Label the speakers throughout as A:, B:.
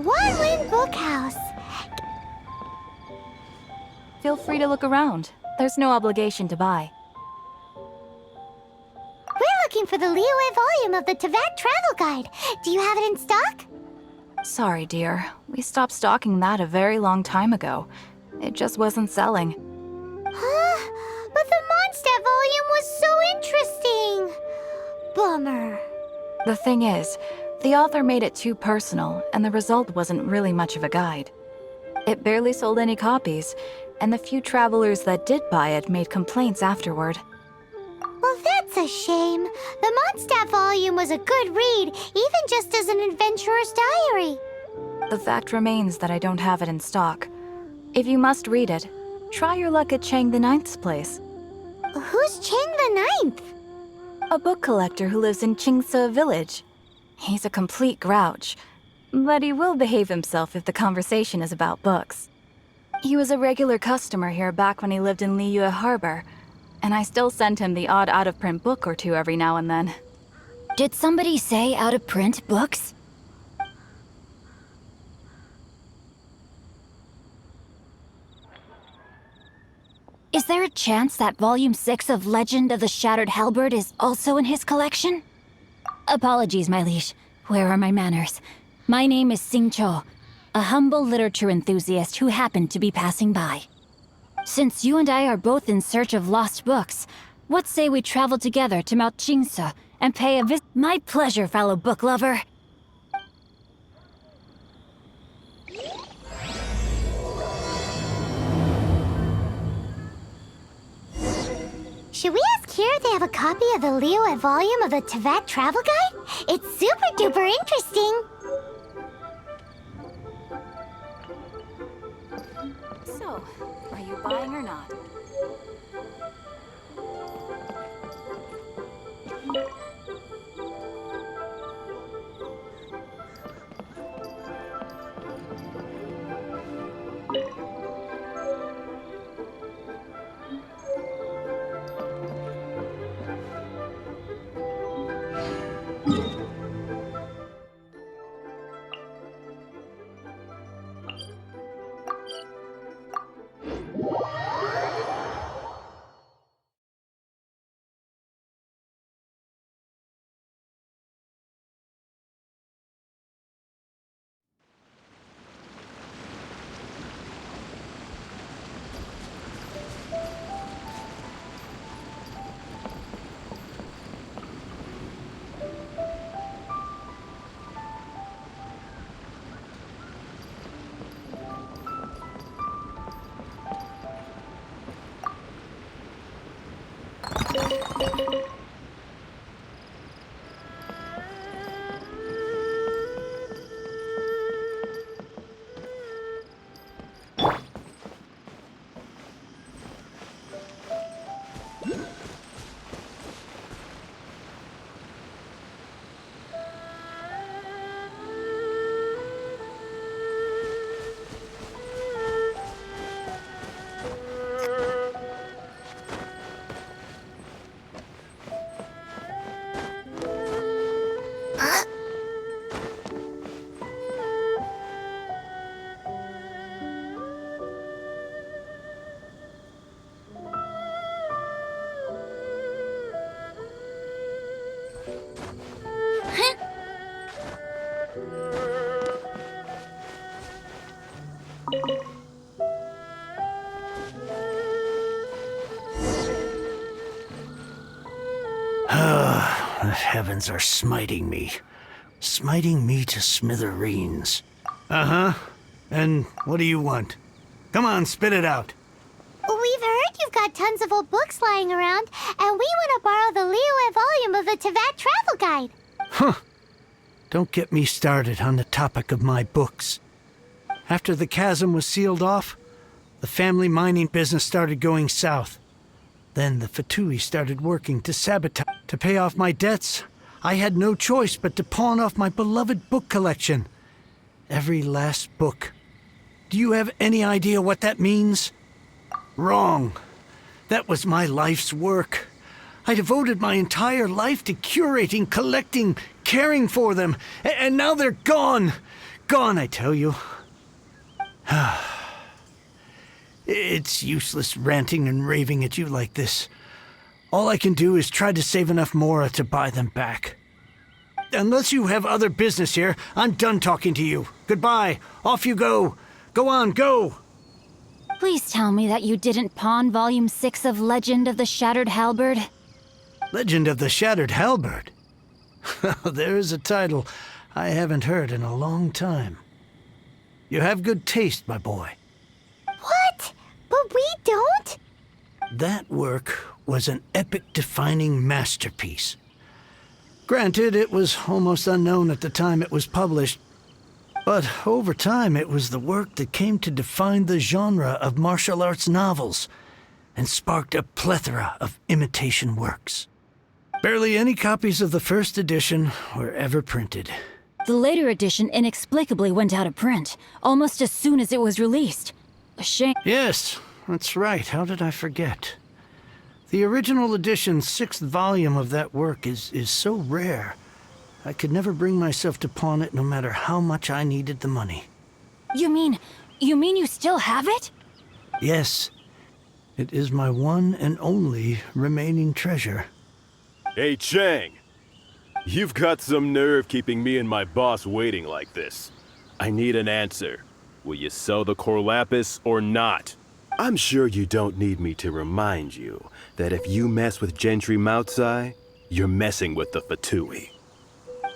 A: One Win Bookhouse.
B: Feel free to look around. There's no obligation to buy.
A: We're looking for the Liyue volume of the Teyvat Travel Guide. Do you have it in stock?
B: Sorry, dear. We stopped stocking that a very long time ago. It just wasn't selling.
A: Huh? But the Mondstadt volume was so interesting. Bummer.
B: The thing is, the author made it too personal, and the result wasn't really much of a guide. It barely sold any copies, and the few travelers that did buy it made complaints afterward.
A: Well, that's a shame. The Mondstadt volume was a good read, even just as an adventurer's diary.
B: The fact remains that I don't have it in stock. If you must read it, try your luck at Chang the Ninth's place.
A: Who's Chang the Ninth?
B: A book collector who lives in Qingce village. He's a complete grouch, but he will behave himself if the conversation is about books. He was a regular customer here back when he lived in Liyue Harbor, and I still send him the odd out-of-print book or two every now and then.
C: Did somebody say out-of-print books? Is there a chance that Volume 6 of Legend of the Shattered Halberd is also in his collection? Apologies, my liege. Where are my manners? My name is xinqiu, a humble literature enthusiast who happened to be passing by. Since you and I are both in search of lost books, what say we travel together to Mount Qingce and pay a visit? My pleasure, fellow book lover.
A: Should we ask here if they have a copy of the Liyue volume of the Teyvat Travel Guide? It's super duper interesting.
B: So, are you buying or not?
D: The heavens are smiting me. Smiting me to smithereens. Uh-huh. And what do you want? Come on, spit it out.
A: We've heard you've got tons of old books lying around, and we want to borrow the Liyue volume of the Teyvat Travel Guide.
D: Huh. Don't get me started on the topic of my books. After the chasm was sealed off, the family mining business started going south. Then the Fatui started working to sabotage. To pay off my debts, I had no choice but to pawn off my beloved book collection. Every last book. Do you have any idea what that means? Wrong. That was my life's work. I devoted my entire life to curating, collecting, caring for them, and now they're gone. gone, I tell you. It's useless ranting and raving at you like this. All I can do is try to save enough mora to buy them back. Unless you have other business here, I'm done talking to you. Goodbye. Off you go. Go on, go.
C: Please tell me that you didn't pawn Volume 6 of Legend of the Shattered Halberd.
D: Legend of the Shattered Halberd. There is a title I haven't heard in a long time. You have good taste, my boy.
A: What? But we don't?
D: That work was an epic-defining masterpiece. Granted, it was almost unknown at the time it was published, but over time it was the work that came to define the genre of martial arts novels and sparked a plethora of imitation works. Barely any copies of the first edition were ever printed.
C: The later edition inexplicably went out of print, almost as soon as it was released. A shame.
D: Yes, that's right. How did I forget? The original edition's 6th volume of that work is so rare, I could never bring myself to pawn it no matter how much I needed the money.
C: You mean you still have it?
D: Yes, it is my one and only remaining treasure.
E: Hey, Chang! You've got some nerve keeping me and my boss waiting like this. I need an answer. Will you sell the Corlapis or not? I'm sure you don't need me to remind you that if you mess with Gentry Moutsai, you're messing with the Fatui.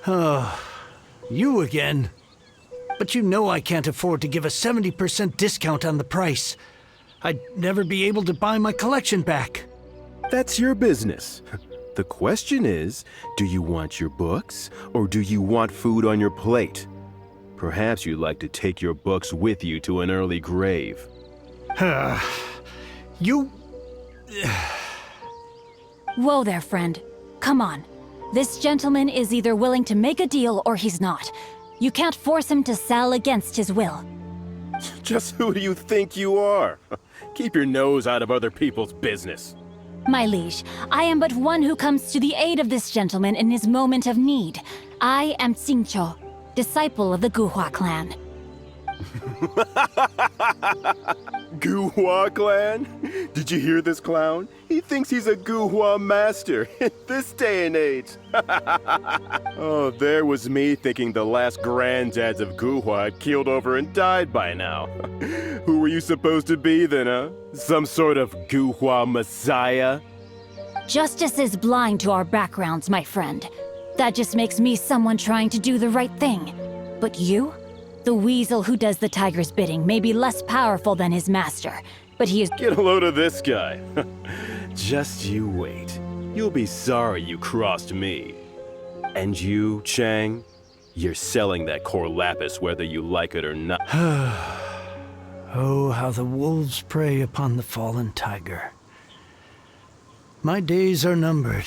D: Oh, you again. But you know I can't afford to give a 70% discount on the price. I'd never be able to buy my collection back.
E: That's your business. The question is, do you want your books, or do you want food on your plate? Perhaps you'd like to take your books with you to an early grave.
D: You...
C: Whoa there, friend. Come on. This gentleman is either willing to make a deal or he's not. You can't force him to sell against his will.
E: Just who do you think you are? Keep your nose out of other people's business.
C: My liege, I am but one who comes to the aid of this gentleman in his moment of need. I am xinqiu, disciple of the Guhua clan.
E: Guhua clan? Did you hear this clown? He thinks he's a Guhua master in this day and age. Oh, there was me thinking the last granddads of Guhua had keeled over and died by now. Who were you supposed to be then, huh? Some sort of Guhua messiah?
C: Justice is blind to our backgrounds, my friend. That just makes me someone trying to do the right thing. But you? The weasel who does the tiger's bidding may be less powerful than his master, but he is—
E: Get a load of this guy. Just you wait. You'll be sorry you crossed me. And you, Chang, you're selling that Corlapis whether you like it or not.
D: Oh, how the wolves prey upon the fallen tiger. My days are numbered.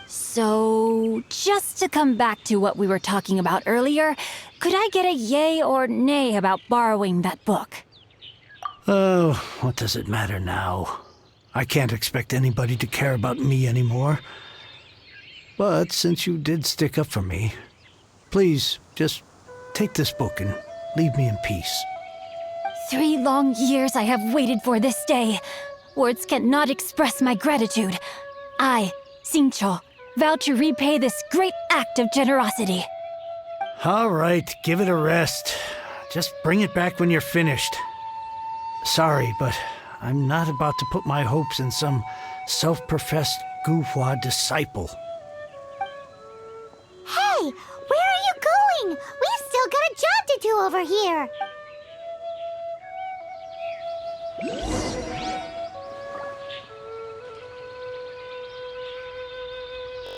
C: So, just to come back to what we were talking about earlier, could I get a yay or nay about borrowing that book?
D: Oh, what does it matter now? I can't expect anybody to care about me anymore. But since you did stick up for me, please just take this book and leave me in peace.
C: 3 long years I have waited for this day. Words cannot express my gratitude. I, xinqiu, vow to repay this great act of generosity.
D: All right, give it a rest. Just bring it back when you're finished. Sorry, but I'm not about to put my hopes in some self-professed Guhua disciple.
A: Hey, where are you going? We've still got a job to do over here.